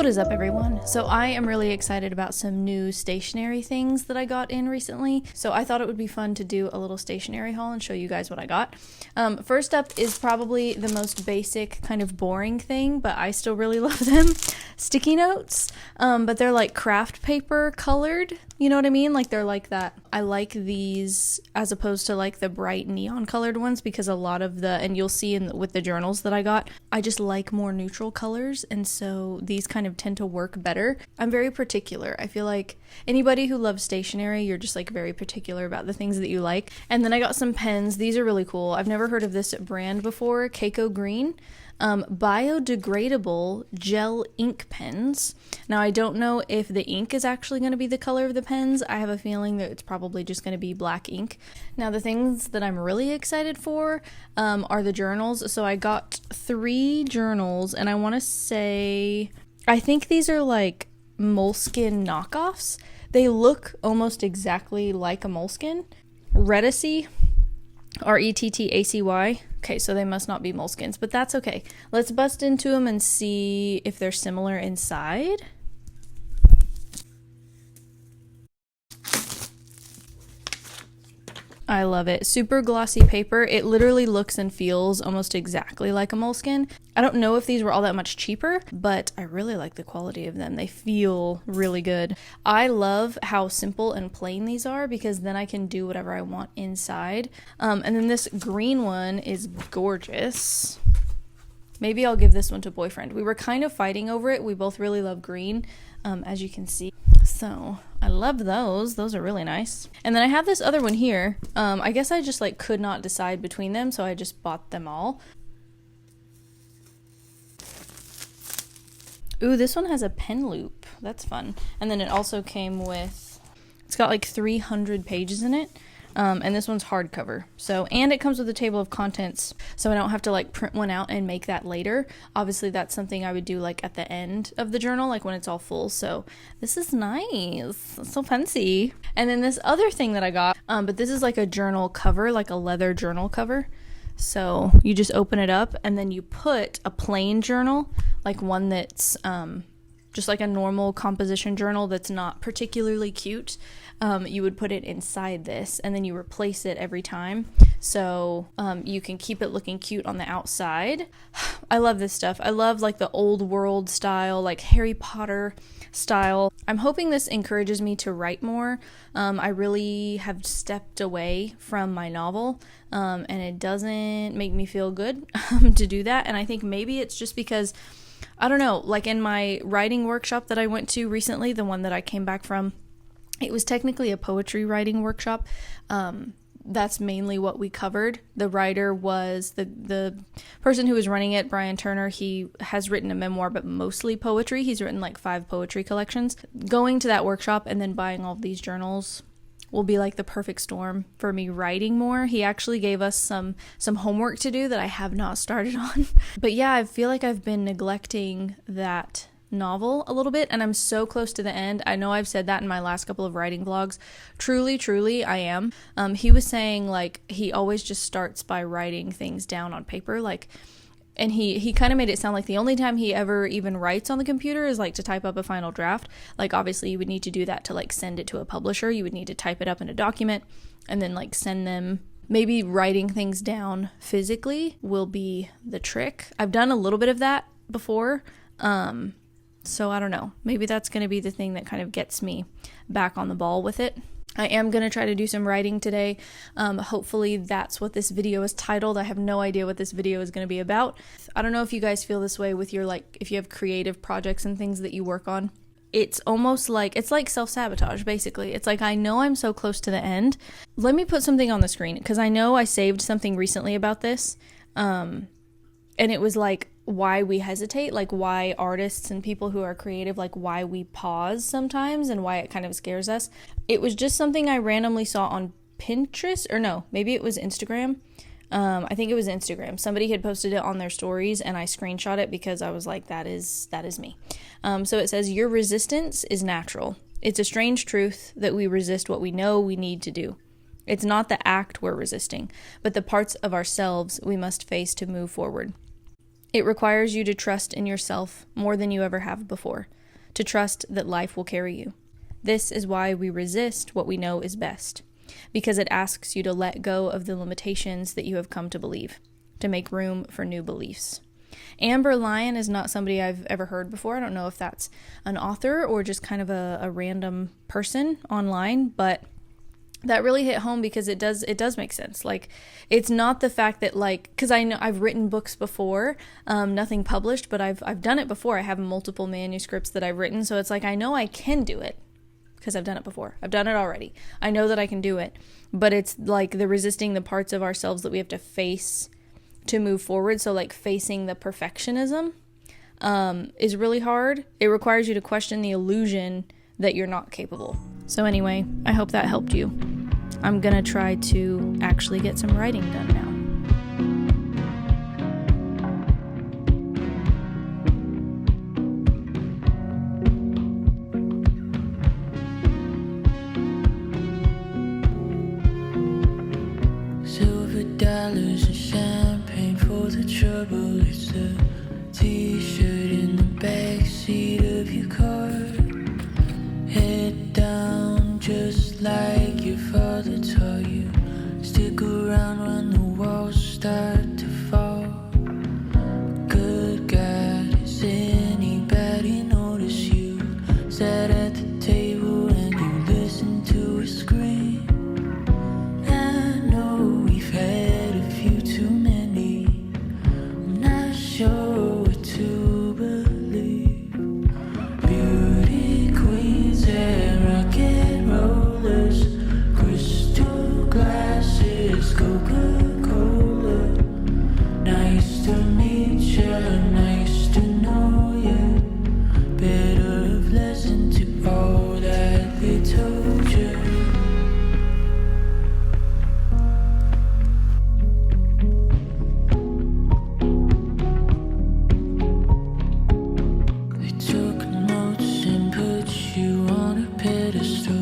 What is up, everyone? So I am really excited about some new stationery things that I got in recently. So I thought it would be fun to do a little stationery haul and show you guys what I got. First up is probably the most basic, kind of boring thing, but I still really love them. Sticky notes, but they're like craft paper colored. You know what I mean? Like they're like that. I like these as opposed to like the bright neon colored ones because a lot of the, and you'll see with the journals that I got, I just like more neutral colors, and so these kind of tend to work better. I'm very particular. I feel like anybody who loves stationery, you're just like very particular about the things that you like. And then I got some pens. These are really cool. I've never heard of this brand before. Keiko Green. Biodegradable gel ink pens. Now I don't know if the ink is actually going to be the color of the pens. I have a feeling that it's probably just going to be black ink. Now the things that I'm really excited for are the journals. So I got 3 journals, and I want to say, I think these are like Moleskine knockoffs. They look almost exactly like a Moleskine. Rettacy, Rettacy. Okay, so they must not be Moleskines, but that's okay. Let's bust into them and see if they're similar inside. I love it. Super glossy paper. It literally looks and feels almost exactly like a Moleskine. I don't know if these were all that much cheaper, but I really like the quality of them. They feel really good. I love how simple and plain these are because then I can do whatever I want inside. And then this green one is gorgeous. Maybe I'll give this one to boyfriend. We were kind of fighting over it. We both really love green, as you can see. So I love those. Those are really nice. And then I have this other one here. I guess I just like could not decide between them, so I just bought them all. Ooh, this one has a pen loop. That's fun. And then it also came with, it's got like 300 pages in it. And this one's hardcover. So, and it comes with a table of contents, so I don't have to like print one out and make that later. Obviously that's something I would do like at the end of the journal, like when it's all full. So this is nice. It's so fancy. And then this other thing that I got, but this is like a journal cover, like a leather journal cover. So you just open it up and then you put a plain journal, like one that's just like a normal composition journal that's not particularly cute. You would put it inside this and then you replace it every time, so you can keep it looking cute on the outside. I love this stuff. I love like the old world style, like Harry Potter style. I'm hoping this encourages me to write more. I really have stepped away from my novel, and it doesn't make me feel good to do that. And I think maybe it's just because, I don't know, like in my writing workshop that I went to recently, the one that I came back from, it was technically a poetry writing workshop. That's mainly what we covered. The writer was the person who was running it, Brian Turner. He has written a memoir, but mostly poetry. He's written like 5 poetry collections. Going to that workshop and then buying all of these journals will be like the perfect storm for me writing more. He actually gave us some homework to do that I have not started on. But yeah, I feel like I've been neglecting that novel a little bit, and I'm so close to the end. I know I've said that in my last couple of writing vlogs. Truly I am. He was saying like he always just starts by writing things down on paper, like, and he kind of made it sound like the only time he ever even writes on the computer is like to type up a final draft. Like obviously you would need to do that to like send it to a publisher. You would need to type it up in a document and then like send them. Maybe writing things down physically will be the trick. I've done a little bit of that before. So I don't know, maybe that's going to be the thing that kind of gets me back on the ball with it. I am going to try to do some writing today. Hopefully that's what this video is titled. I have no idea what this video is going to be about. I don't know if you guys feel this way with your, like, if you have creative projects and things that you work on. It's almost like, it's like self-sabotage, basically. It's like, I know I'm so close to the end. Let me put something on the screen, because I know I saved something recently about this. And it was like, why we hesitate, like why artists and people who are creative, like why we pause sometimes and why it kind of scares us. It was just something I randomly saw on Pinterest, or no, maybe it was Instagram. I think it was Instagram. Somebody had posted it on their stories and I screenshot it because I was like, that is me. So it says, your resistance is natural. It's a strange truth that we resist what we know we need to do. It's not the act we're resisting, but the parts of ourselves we must face to move forward. It requires you to trust in yourself more than you ever have before. to trust that life will carry you. This is why we resist what we know is best, because it asks you to let go of the limitations that you have come to believe, to make room for new beliefs. Amber Lyon is not somebody I've ever heard before. I don't know if that's an author or just kind of a random person online, but that really hit home because it does make sense. Like, it's not the fact that, like, because I know I've written books before, nothing published, but I've done it before. I have multiple manuscripts that I've written, so it's like I know I can do it because I've done it before. I've done it already. I know that I can do it, but it's like the resisting the parts of ourselves that we have to face to move forward. So like facing the perfectionism is really hard. It requires you to question the illusion that you're not capable. So anyway, I hope that helped you. I'm gonna try to actually get some writing done now. Silver dollars and champagne for the trouble. It's a t-shirt in the backseat of your car. Head down just like your father taught you. Stick around when the walls start to fall. Good God, does anybody notice you sat at the table and you listened to her scream? I know we've had a few too many. I'm not sure what to believe. Beauty queens and rock and rollers, crystal glasses, Coca-Cola. Nice to meet ya, nice to know ya. Better have listened to all that they told ya. They took notes and put you on a pedestal.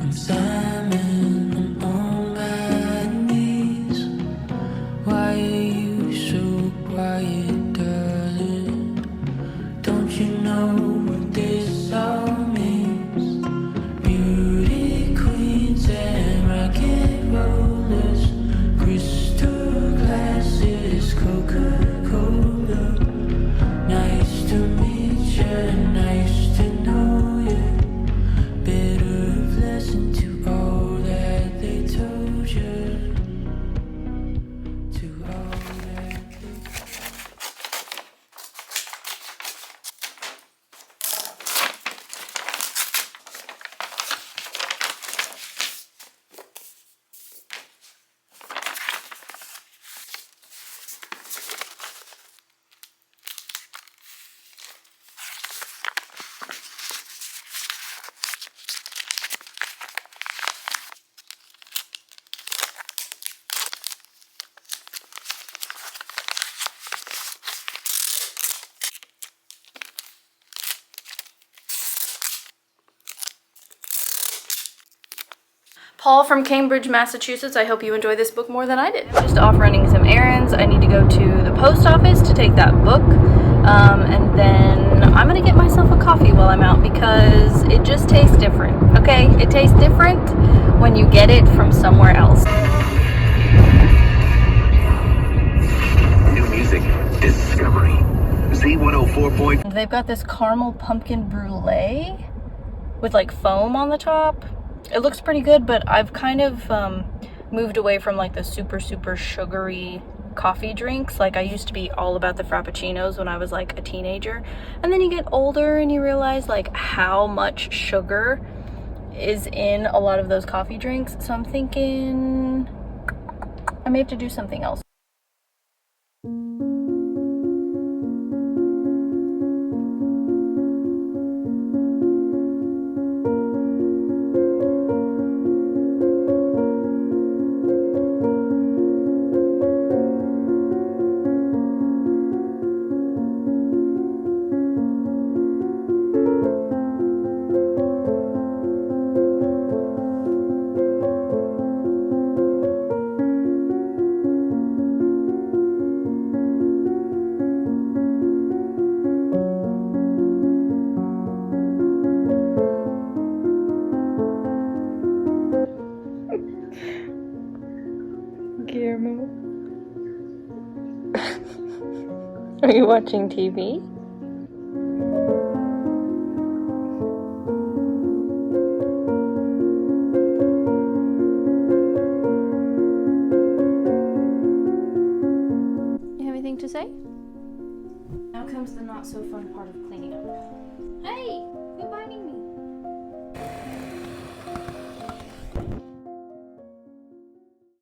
I'm Simon, I'm on my knees. Why are you so quiet, darling? Don't you know what this all means? Beauty queens and rock and rollers, crystal glasses, Coca-Cola. Nice to meet ya, nice to know ya. Better have listened to all that they told ya. To all that they Paul from Cambridge, Massachusetts. I hope you enjoy this book more than I did. Just off running some errands. I need to go to the post office to take that book. And then I'm gonna get myself a coffee while I'm out because it just tastes different, okay? It tastes different when you get it from somewhere else. New music, discovery. Z104. They've got this caramel pumpkin brulee with like foam on the top. It looks pretty good, but I've kind of moved away from like the super sugary coffee drinks. Like I used to be all about the frappuccinos when I was like a teenager, and then you get older and you realize like how much sugar is in a lot of those coffee drinks. So I'm thinking I may have to do something else. Are you watching TV? You have anything to say? Now comes the not so fun part of cleaning up. Hey!